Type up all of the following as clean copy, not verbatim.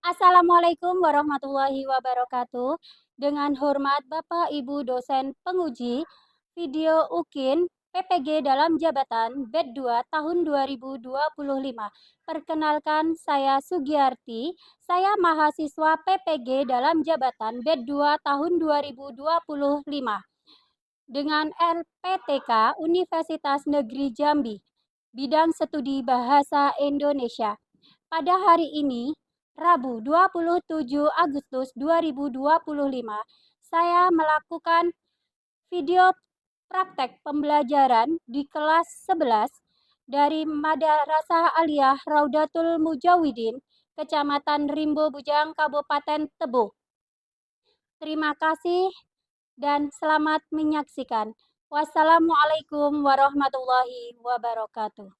Assalamualaikum warahmatullahi wabarakatuh. Dengan hormat Bapak Ibu dosen penguji, video UKIN PPG dalam jabatan BED 2 tahun 2025. Perkenalkan, saya Sugiyarti, saya mahasiswa PPG dalam jabatan BED 2 tahun 2025 dengan LPTK Universitas Negeri Jambi, bidang studi Bahasa Indonesia. Pada hari ini, Rabu 27 Agustus 2025, saya melakukan video praktek pembelajaran di kelas 11 dari Madrasah Aliyah Raudatul Mujawidin, Kecamatan Rimbo Bujang, Kabupaten Tebo. Terima kasih dan selamat menyaksikan. Wassalamualaikum warahmatullahi wabarakatuh.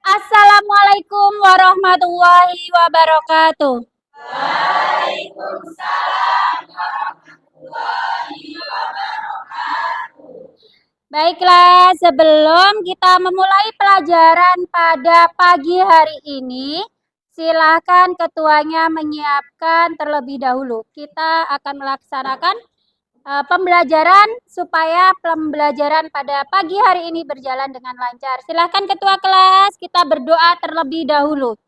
Assalamualaikum warahmatullahi wabarakatuh. Waalaikumsalam warahmatullahi wabarakatuh. Baiklah, sebelum kita memulai pelajaran pada pagi hari ini, silakan ketuanya menyiapkan terlebih dahulu. Kita akan melaksanakan pembelajaran supaya pembelajaran pada pagi hari ini berjalan dengan lancar. Silakan ketua kelas, kita berdoa terlebih dahulu.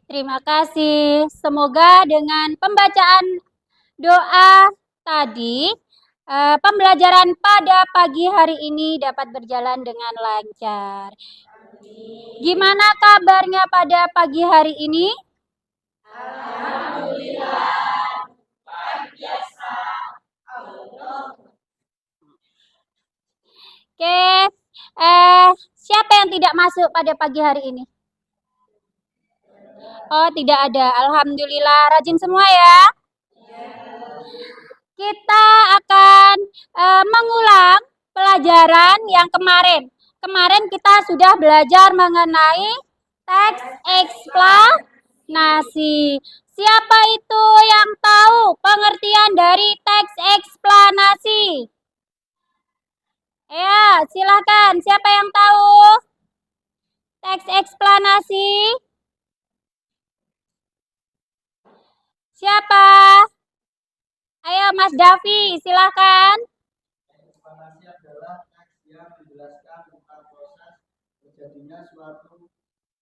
Terima kasih. Semoga dengan pembacaan doa tadi, pembelajaran pada pagi hari ini dapat berjalan dengan lancar. Gimana kabarnya pada pagi hari ini? Alhamdulillah. Biasa. Oke, siapa yang tidak masuk pada pagi hari ini? Oh, tidak ada. Alhamdulillah, rajin semua ya. Kita akan mengulang pelajaran yang kemarin. Kemarin kita sudah belajar mengenai teks eksplanasi. Siapa itu yang tahu pengertian dari teks eksplanasi? Ya, silakan. Siapa yang tahu teks eksplanasi? Siapa? Ayo Mas Davi, silakan. Eksplanasi adalah teks yang menjelaskan tentang proses terjadinya suatu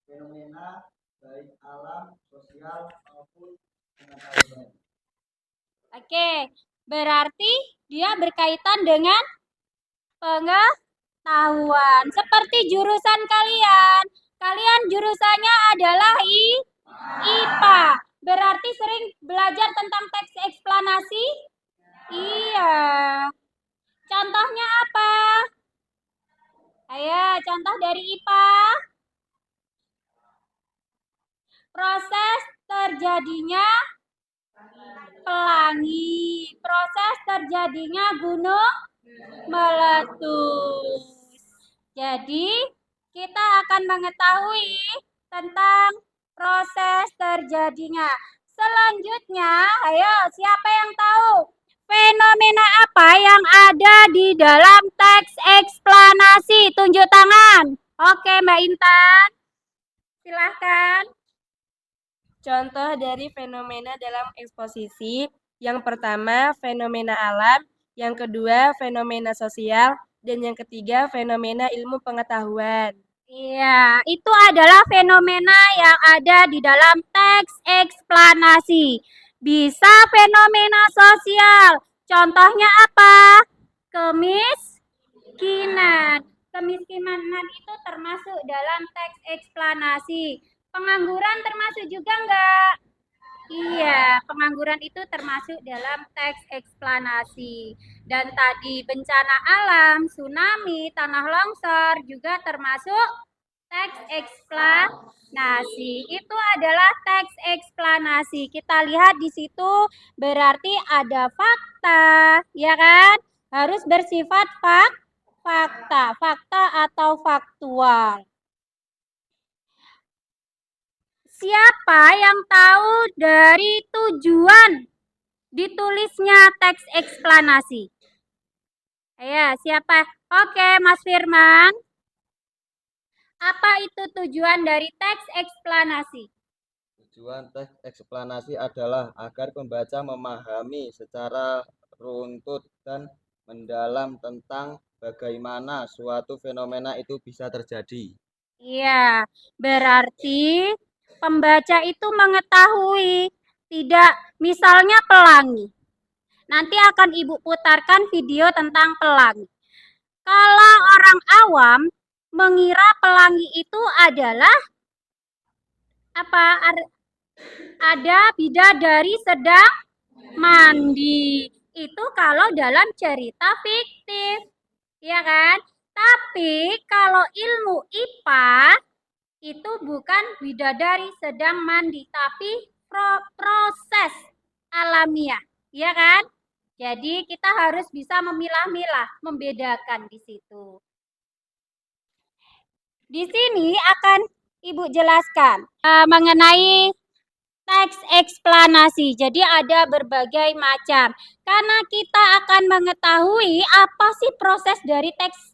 fenomena baik alam, sosial, maupun pengetahuan. Oke, berarti dia berkaitan dengan pengetahuan. Seperti jurusan kalian. Kalian jurusannya adalah IPA. Berarti sering belajar tentang teks eksplanasi? Iya. Contohnya apa? Ayo, contoh dari IPA. Proses terjadinya pelangi. Proses terjadinya gunung meletus. Jadi, kita akan mengetahui tentang proses terjadinya. Selanjutnya, ayo siapa yang tahu fenomena apa yang ada di dalam teks eksplanasi? Tunjuk tangan. Oke, Mbak Intan, silahkan. Contoh dari fenomena dalam eksposisi, yang pertama fenomena alam, yang kedua fenomena sosial, dan yang ketiga fenomena ilmu pengetahuan. Iya, itu adalah fenomena yang ada di dalam teks eksplanasi. Bisa fenomena sosial. Contohnya apa? Kemiskinan. Kemiskinan itu termasuk dalam teks eksplanasi. Pengangguran termasuk juga enggak? Iya, pengangguran itu termasuk dalam teks eksplanasi. Dan tadi bencana alam, tsunami, tanah longsor juga termasuk teks eksplanasi. Itu adalah teks eksplanasi. Kita lihat di situ berarti ada fakta, ya kan? Harus bersifat fakta atau faktual. Siapa yang tahu dari tujuan ditulisnya teks eksplanasi? Ayo, siapa? Oke, Mas Firman. Apa itu tujuan dari teks eksplanasi? Tujuan teks eksplanasi adalah agar pembaca memahami secara runtut dan mendalam tentang bagaimana suatu fenomena itu bisa terjadi. Iya, berarti pembaca itu mengetahui, tidak misalnya pelangi. Nanti akan Ibu putarkan video tentang pelangi. Kalau orang awam mengira pelangi itu adalah apa? Ada bidadari sedang mandi. Itu kalau dalam cerita fiktif, ya kan? Tapi kalau ilmu IPA itu bukan bidadari sedang mandi, tapi proses alamiah, ya kan? Jadi kita harus bisa memilah-milah, membedakan di situ. Di sini akan Ibu jelaskan mengenai teks eksplanasi. Jadi ada berbagai macam. Karena kita akan mengetahui apa sih proses dari teks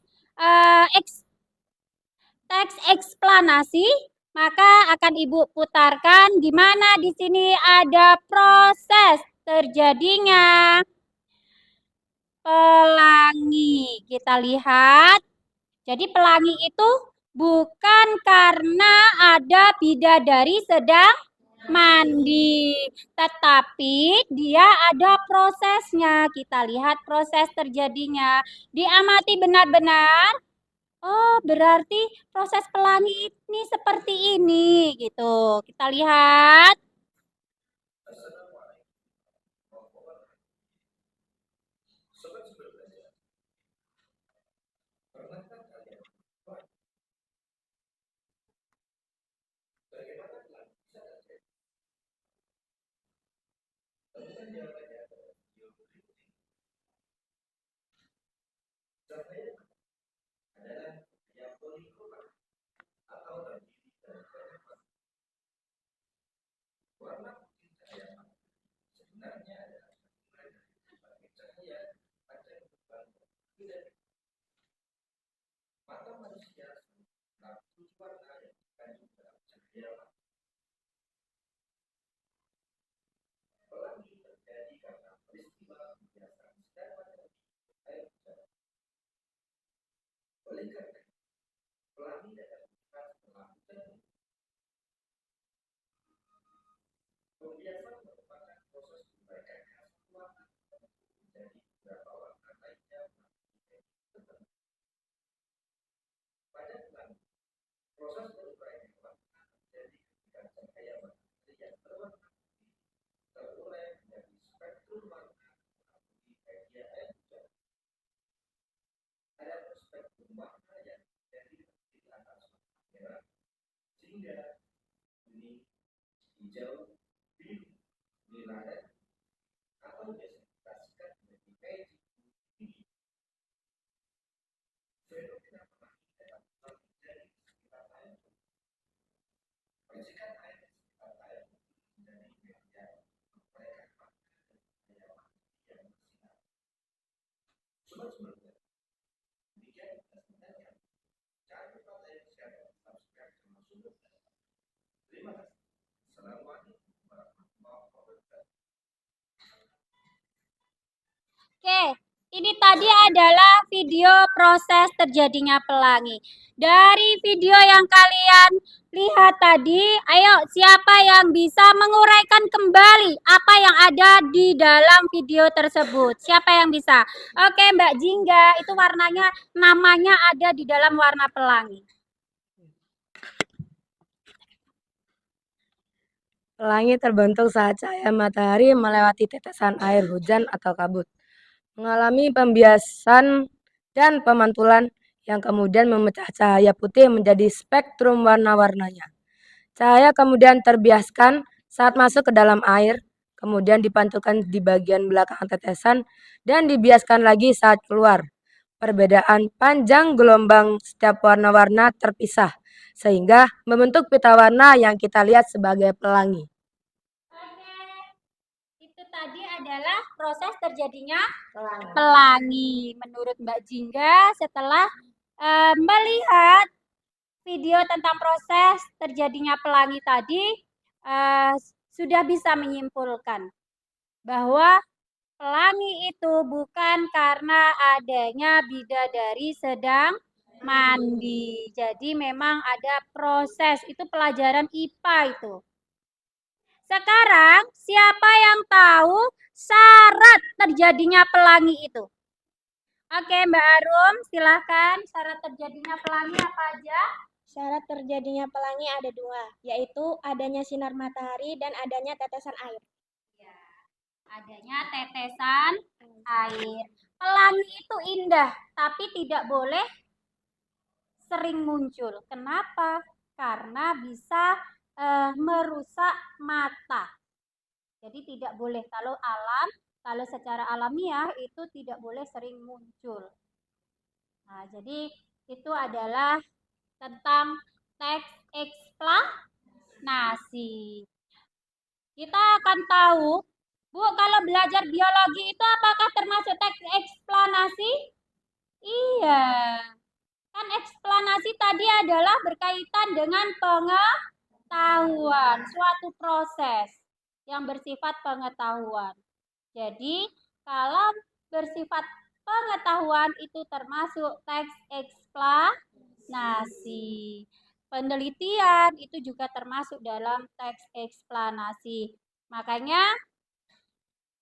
eksplanasi, maka akan Ibu putarkan di mana di sini ada proses terjadinya pelangi. Kita lihat. Jadi pelangi itu bukan karena ada bidadari sedang mandi, tetapi dia ada prosesnya. Kita lihat proses terjadinya. Diamati benar-benar. Oh, berarti proses pelangi ini seperti ini gitu. Kita lihat. Oke, ini tadi adalah video proses terjadinya pelangi. Dari video yang kalian lihat tadi, ayo siapa yang bisa menguraikan kembali apa yang ada di dalam video tersebut? Siapa yang bisa? Oke, Mbak Jingga, itu warnanya, namanya ada di dalam warna pelangi. Pelangi terbentuk saat cahaya matahari melewati tetesan air hujan atau kabut, mengalami pembiasan dan pemantulan yang kemudian memecah cahaya putih menjadi spektrum warna-warnanya. Cahaya kemudian terbiaskan saat masuk ke dalam air, kemudian dipantulkan di bagian belakang tetesan dan dibiaskan lagi saat keluar. Perbedaan panjang gelombang setiap warna-warna terpisah, sehingga membentuk pita warna yang kita lihat sebagai pelangi. Itu tadi adalah proses terjadinya pelangi. Menurut Mbak Jingga, setelah melihat video tentang proses terjadinya pelangi tadi, sudah bisa menyimpulkan bahwa pelangi itu bukan karena adanya bidadari sedang mandi. Jadi memang ada proses, itu pelajaran IPA itu. Sekarang, siapa yang tahu syarat terjadinya pelangi itu? Oke, Mbak Arum, silahkan. Syarat terjadinya pelangi apa aja? Syarat terjadinya pelangi ada dua, yaitu adanya sinar matahari dan adanya tetesan air. Ya, adanya tetesan air. Pelangi itu indah, tapi tidak boleh sering muncul. Kenapa? Karena bisa merusak mata. Jadi tidak boleh kalau secara alamiah itu tidak boleh sering muncul. Nah, jadi itu adalah tentang teks eksplanasi. Kita akan tahu, Bu, kalau belajar biologi itu apakah termasuk teks eksplanasi? Iya. Kan eksplanasi tadi adalah berkaitan dengan pengetahuan, suatu proses yang bersifat pengetahuan. Jadi, kalau bersifat pengetahuan itu termasuk teks eksplanasi. Penelitian itu juga termasuk dalam teks eksplanasi. Makanya,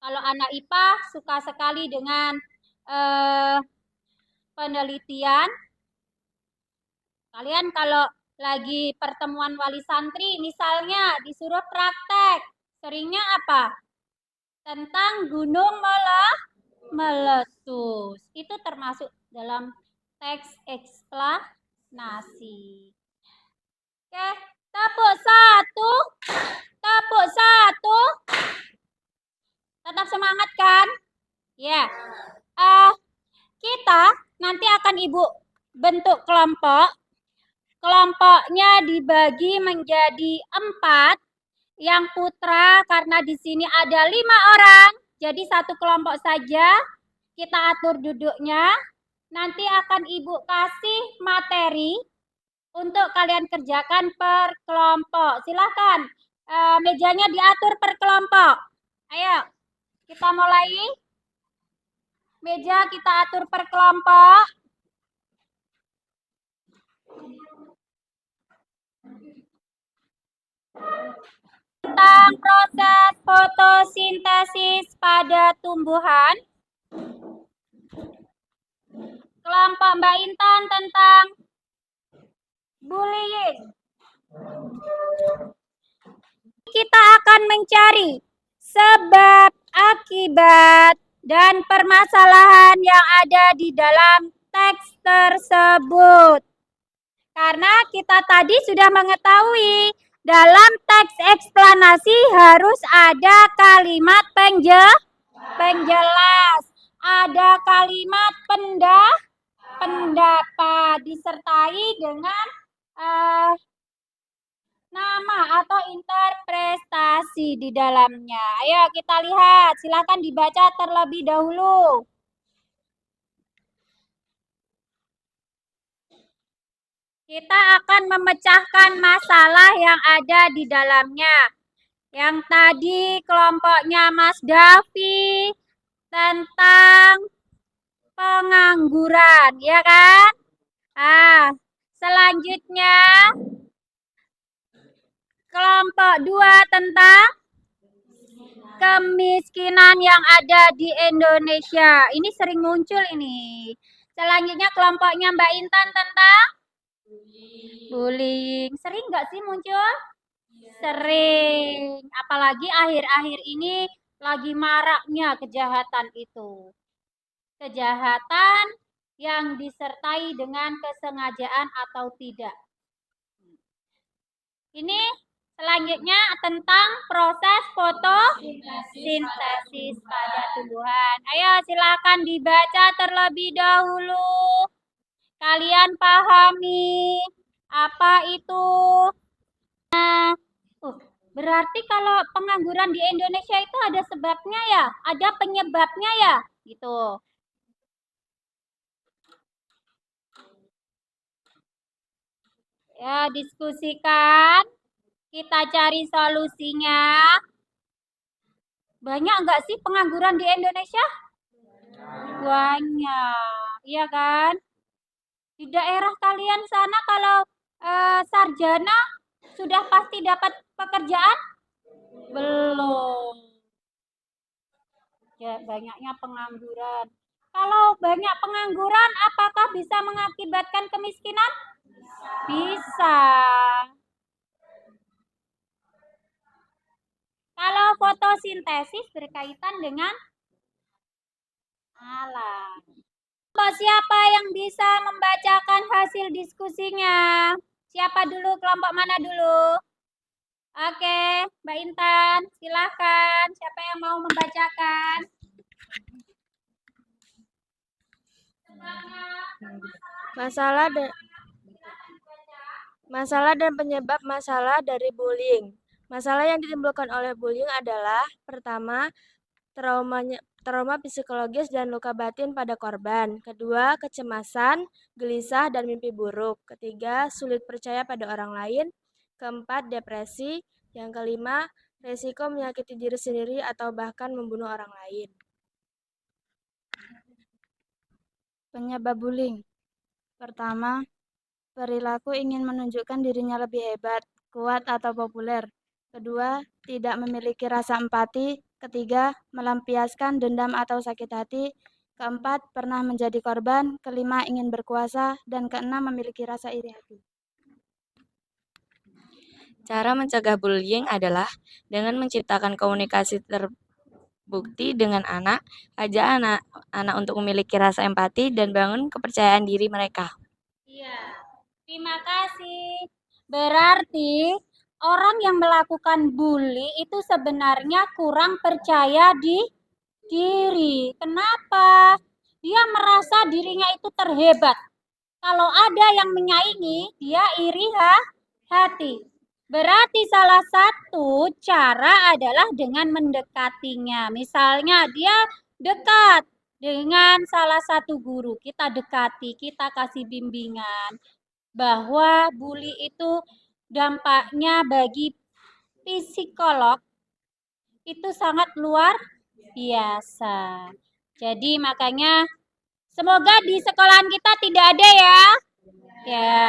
kalau anak IPA suka sekali dengan penelitian, kalian kalau lagi pertemuan wali santri, misalnya disuruh praktek, seringnya apa? Tentang gunung meletus. Itu termasuk dalam teks eksplanasi. Oke, tepuk satu. Tepuk satu. Tetap semangat kan? Ya. Kita nanti akan Ibu bentuk kelompok. Kelompoknya dibagi menjadi 4. Yang putra karena di sini ada 5 orang, jadi satu kelompok saja. Kita atur duduknya. Nanti akan Ibu kasih materi untuk kalian kerjakan per kelompok. Silakan mejanya diatur per kelompok. Ayo, kita mulai. Meja kita atur per kelompok. Tentang proses fotosintesis pada tumbuhan. Kelompok Mbak Intan tentang bullying. Kita akan mencari sebab, akibat, dan permasalahan yang ada di dalam teks tersebut. Karena kita tadi sudah mengetahui dalam teks eksplanasi harus ada kalimat penjelas, ada kalimat pendapat disertai dengan nama atau interpretasi di dalamnya. Ayo kita lihat, silakan dibaca terlebih dahulu. Kita akan memecahkan masalah yang ada di dalamnya. Yang tadi kelompoknya Mas Davi tentang pengangguran, ya kan? Selanjutnya kelompok 2 tentang kemiskinan yang ada di Indonesia. Ini sering muncul ini. Selanjutnya kelompoknya Mbak Intan tentang bullying. Sering nggak sih muncul? Sering. Apalagi akhir-akhir ini lagi maraknya kejahatan itu. Kejahatan yang disertai dengan kesengajaan atau tidak. Ini selanjutnya tentang proses fotosintesis pada tumbuhan. Ayo silakan dibaca terlebih dahulu. Kalian pahami apa itu? Berarti kalau pengangguran di Indonesia itu ada sebabnya ya, ada penyebabnya ya, gitu. Ya, diskusikan. Kita cari solusinya. Banyak nggak sih pengangguran di Indonesia? Banyak, iya kan? Di daerah kalian sana kalau sarjana sudah pasti dapat pekerjaan? Belum. Ya, banyaknya pengangguran. Kalau banyak pengangguran, apakah bisa mengakibatkan kemiskinan? Bisa. Kalau fotosintesis berkaitan dengan alam. Siapa yang bisa membacakan hasil diskusinya? Siapa dulu? Kelompok mana dulu? Oke, Mbak Intan, silahkan. Siapa yang mau membacakan? Masalah dan penyebab masalah dari bullying. Masalah yang ditimbulkan oleh bullying adalah pertama, trauma psikologis dan luka batin pada korban. Kedua, kecemasan, gelisah, dan mimpi buruk. Ketiga, sulit percaya pada orang lain. Keempat, depresi. Yang kelima, resiko menyakiti diri sendiri atau bahkan membunuh orang lain. Penyebab bullying. Pertama, perilaku ingin menunjukkan dirinya lebih hebat, kuat, atau populer. Kedua, tidak memiliki rasa empati. Ketiga, melampiaskan dendam atau sakit hati. Keempat, pernah menjadi korban. Kelima, ingin berkuasa. Dan keenam, memiliki rasa iri hati. Cara mencegah bullying adalah dengan menciptakan komunikasi terbukti dengan anak, ajak anak untuk memiliki rasa empati dan bangun kepercayaan diri mereka. Iya, terima kasih. Berarti orang yang melakukan bully itu sebenarnya kurang percaya diri. Kenapa? Dia merasa dirinya itu terhebat. Kalau ada yang menyaingi, dia iri hati. Berarti salah satu cara adalah dengan mendekatinya. Misalnya dia dekat dengan salah satu guru, kita dekati, kita kasih bimbingan bahwa bully itu dampaknya bagi psikolog itu sangat luar biasa. Jadi makanya semoga di sekolahan kita tidak ada ya. Ya.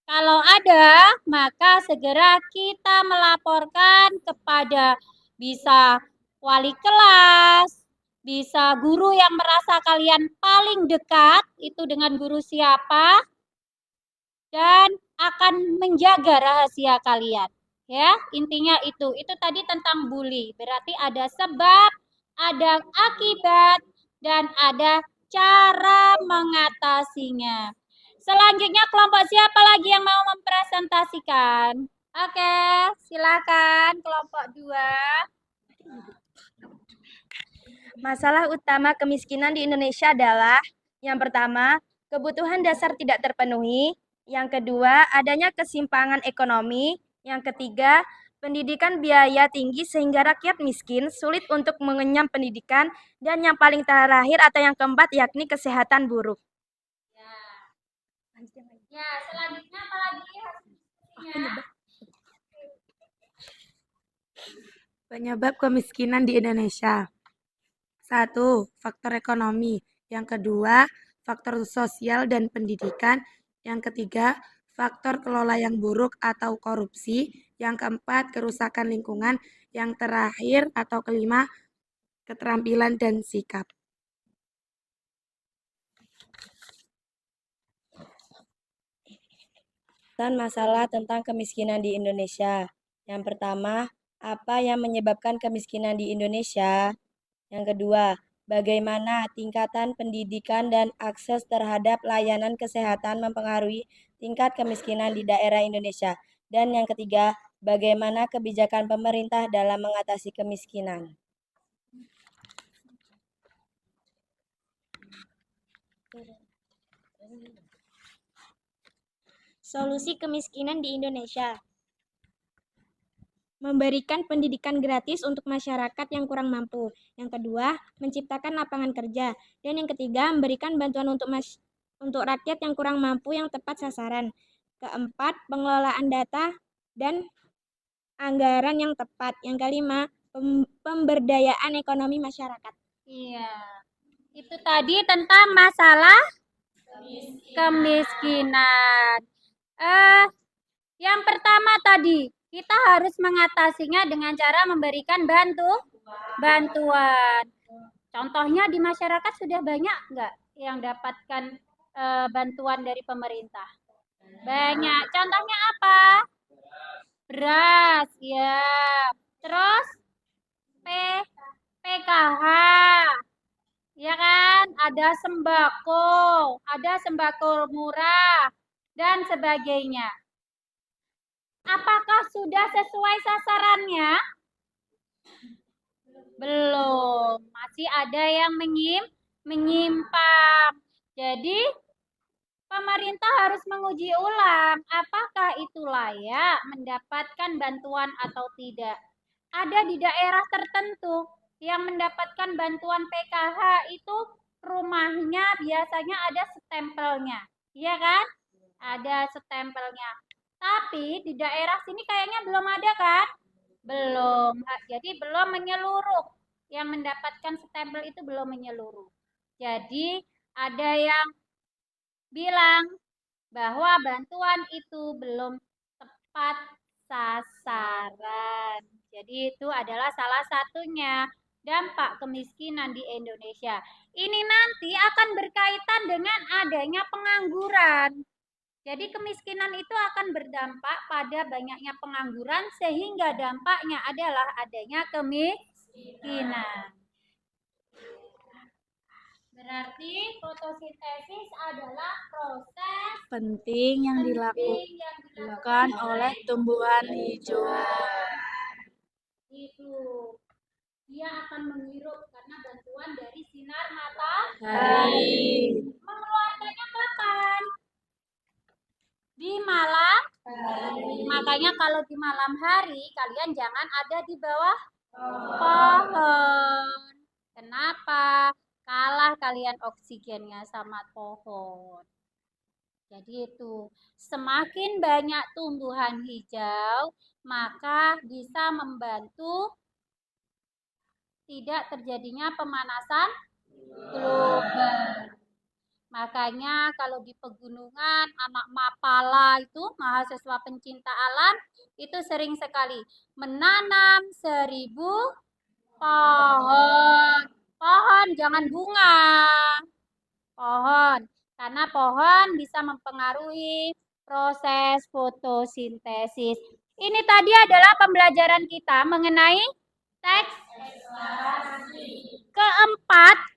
Kalau ada, maka segera kita melaporkan kepada bisa wali kelas, bisa guru yang merasa kalian paling dekat itu dengan guru siapa, dan akan menjaga rahasia kalian. Ya, intinya itu. Itu tadi tentang bully. Berarti ada sebab, ada akibat, dan ada cara mengatasinya. Selanjutnya kelompok siapa lagi yang mau mempresentasikan? Oke, silakan kelompok 2. Masalah utama kemiskinan di Indonesia adalah yang pertama, kebutuhan dasar tidak terpenuhi. Yang kedua, adanya kesimpangan ekonomi. Yang ketiga, pendidikan biaya tinggi sehingga rakyat miskin sulit untuk mengenyam pendidikan. Dan yang paling terakhir atau yang keempat yakni kesehatan buruk. Ya, selanjutnya apa lagi hasilnya? Penyebab kemiskinan di Indonesia. 1. Faktor ekonomi. Yang kedua, faktor sosial dan pendidikan. Yang ketiga, faktor kelola yang buruk atau korupsi. Yang keempat, kerusakan lingkungan. Yang terakhir atau kelima, keterampilan dan sikap. Masalah tentang kemiskinan di Indonesia. Yang pertama, apa yang menyebabkan kemiskinan di Indonesia? Yang kedua, bagaimana tingkatan pendidikan dan akses terhadap layanan kesehatan mempengaruhi tingkat kemiskinan di daerah Indonesia? Dan yang ketiga, bagaimana kebijakan pemerintah dalam mengatasi kemiskinan? Solusi kemiskinan di Indonesia. Memberikan pendidikan gratis untuk masyarakat yang kurang mampu. Yang kedua, menciptakan lapangan kerja. Dan yang ketiga, memberikan bantuan untuk rakyat yang kurang mampu yang tepat sasaran. Keempat, pengelolaan data dan anggaran yang tepat. Yang kelima, pemberdayaan ekonomi masyarakat. Iya. Itu tadi tentang masalah kemiskinan. Yang pertama tadi, kita harus mengatasinya dengan cara memberikan bantuan. Contohnya di masyarakat sudah banyak nggak yang dapatkan bantuan dari pemerintah? Banyak. Contohnya apa? Beras, ya. Terus PKH, ya kan? Ada sembako murah, dan sebagainya. Apakah sudah sesuai sasarannya? Belum, masih ada yang menyimpang. Jadi, pemerintah harus menguji ulang apakah itu layak mendapatkan bantuan atau tidak. Ada di daerah tertentu yang mendapatkan bantuan PKH itu rumahnya biasanya ada stempelnya, iya kan? Ada stempelnya. Tapi di daerah sini kayaknya belum ada kan? Belum. Jadi belum menyeluruh. Yang mendapatkan stempel itu belum menyeluruh. Jadi ada yang bilang bahwa bantuan itu belum tepat sasaran. Jadi itu adalah salah satunya dampak kemiskinan di Indonesia. Ini nanti akan berkaitan dengan adanya pengangguran. Jadi kemiskinan itu akan berdampak pada banyaknya pengangguran sehingga dampaknya adalah adanya kemiskinan. Berarti fotosintesis adalah proses penting yang dilakukan oleh tumbuhan hijau. Itu dia akan menghirup karena bantuan dari sinar Matahari. Mengeluarkannya kapan? Di malam hari. Makanya kalau di malam hari kalian jangan ada di bawah pohon. Kenapa? Kalah kalian oksigennya sama pohon. Jadi itu, semakin banyak tumbuhan hijau, maka bisa membantu tidak terjadinya pemanasan global. Makanya kalau di pegunungan, anak mapala itu, mahasiswa pencinta alam, itu sering sekali menanam 1000 pohon. Pohon, jangan bunga. Pohon, karena pohon bisa mempengaruhi proses fotosintesis. Ini tadi adalah pembelajaran kita mengenai teks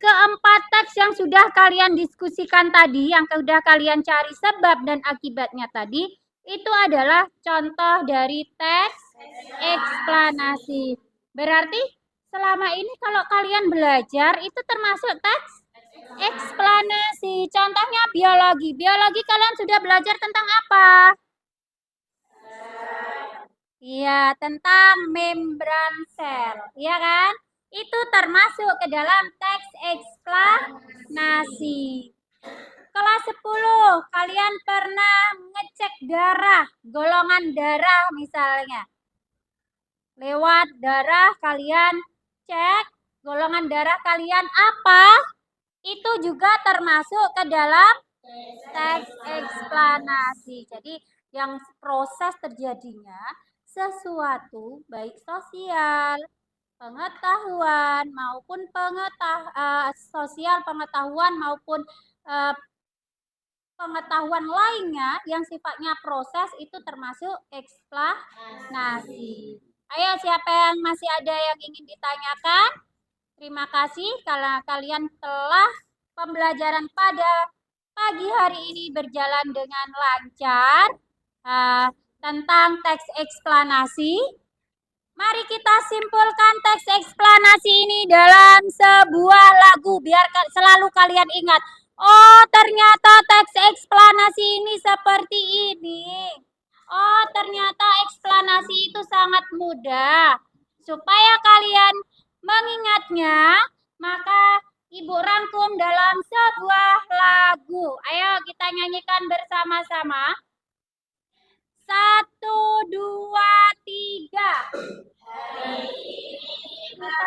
keempat teks yang sudah kalian diskusikan tadi, yang sudah kalian cari sebab dan akibatnya tadi, itu adalah contoh dari teks eksplanasi. Berarti selama ini kalau kalian belajar itu termasuk teks eksplanasi. Contohnya biologi. Biologi kalian sudah belajar tentang apa? Iya, tentang membran sel. Iya kan? Itu termasuk ke dalam teks eksplanasi. Kelas 10, kalian pernah ngecek darah, golongan darah misalnya. Lewat darah kalian cek golongan darah kalian apa? Itu juga termasuk ke dalam teks eksplanasi. Jadi yang proses terjadinya sesuatu baik sosial, pengetahuan maupun sosial pengetahuan maupun eh, pengetahuan lainnya yang sifatnya proses itu termasuk eksplanasi. Ayo, siapa yang masih ada yang ingin ditanyakan? Terima kasih kalau kalian telah pembelajaran pada pagi hari ini berjalan dengan lancar tentang teks eksplanasi. Mari kita simpulkan teks eksplanasi ini dalam sebuah lagu biar selalu kalian ingat. Oh, ternyata teks eksplanasi ini seperti ini. Oh, ternyata eksplanasi itu sangat mudah. Supaya kalian mengingatnya, maka Ibu rangkum dalam sebuah lagu. Ayo kita nyanyikan bersama-sama. 1, 2, 3. Hari ini kita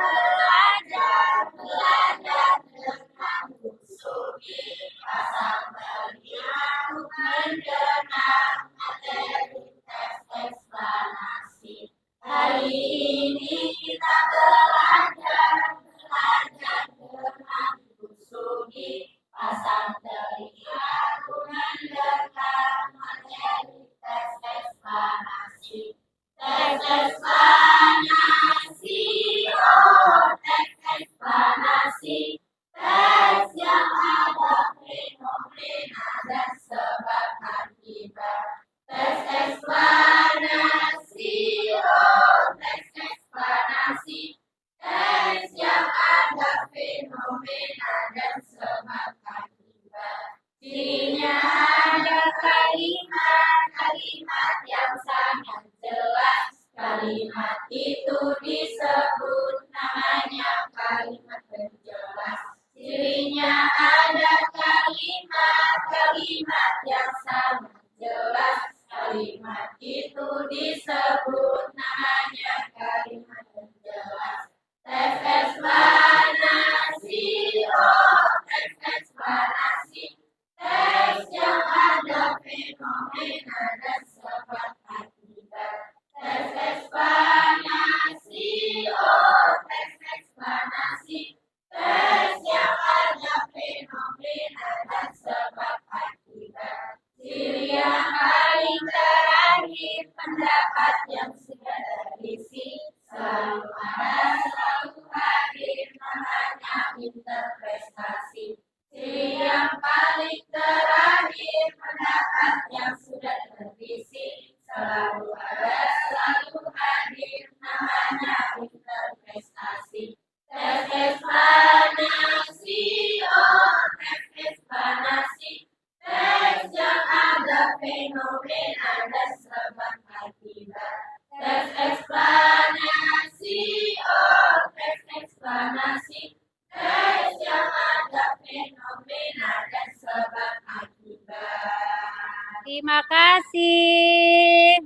belajar dengan kusudi pasang telinga mendengar materi teks eksplanasi. Hari ini kita belajar dengan kusudi pasang telinga mendengar materi teks eksplanasi. Teks eksplanasi, oh teks eksplanasi, teks yang ada fenomena dan sebab akibat. Teks eksplanasi, oh teks eksplanasi, teks yang ada fenomena dan sebab akibat. Cirinya ada kalimat-kalimat yang sangat jelas. Kalimat itu disebut namanya kalimat penjelas. Cirinya ada kalimat-kalimat yang sangat jelas. Kalimat itu disebut namanya kalimat penjelas. Teks eksplanasi, oh teks eksplanasi, teks yang ada fenomena dan sebab akibat. Teks eksplanasi, oh teks eksplanasi, teks yang ada fenomena dan sebab akibat. Ciri yang paling terakhir, pendapat yang sudah terisi, selalu ada, selalu hadir, namanya interpretasi. Ciri yang paling terakhir, pendapat yang sudah terisi, selalu ada, selalu hadir, namanya interpretasi. Teks eksplanasi, oh teks eksplanasi, teks yang ada fenomena dan sebab akibat. Teks eksplanasi, oh teks eksplanasi, teks yang ada fenomena dan sebab akibat. Terima kasih.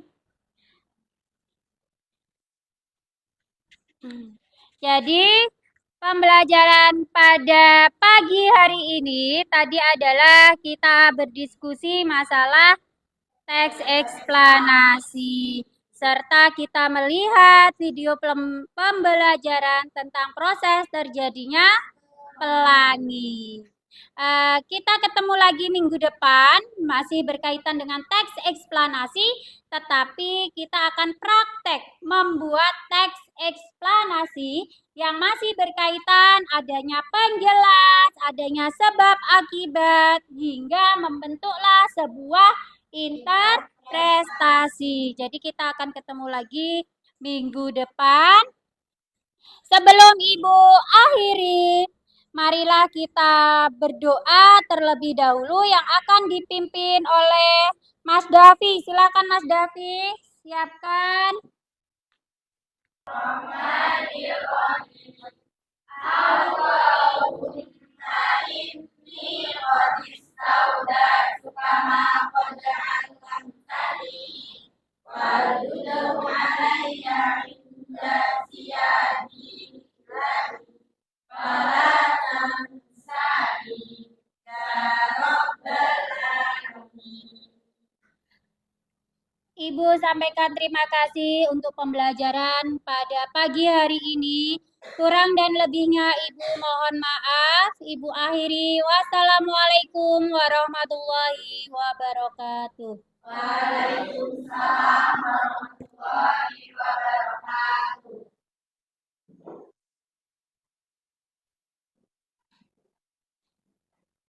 Jadi pembelajaran pada pagi hari ini tadi adalah kita berdiskusi masalah teks eksplanasi serta kita melihat video pembelajaran tentang proses terjadinya pelangi. Kita ketemu lagi minggu depan masih berkaitan dengan teks eksplanasi, tetapi kita akan praktek membuat teks eksplanasi yang masih berkaitan adanya penjelas, adanya sebab akibat, hingga membentuklah sebuah interpretasi. Jadi kita akan ketemu lagi minggu depan. Sebelum Ibu akhiri, marilah kita berdoa terlebih dahulu yang akan dipimpin oleh Mas Davi. Silakan Mas Davi, siapkan. Ibu sampaikan terima kasih untuk pembelajaran pada pagi hari ini. Kurang dan lebihnya Ibu mohon maaf. Ibu akhiri. Wassalamualaikum warahmatullahi wabarakatuh. Waalaikumsalam warahmatullahi wabarakatuh.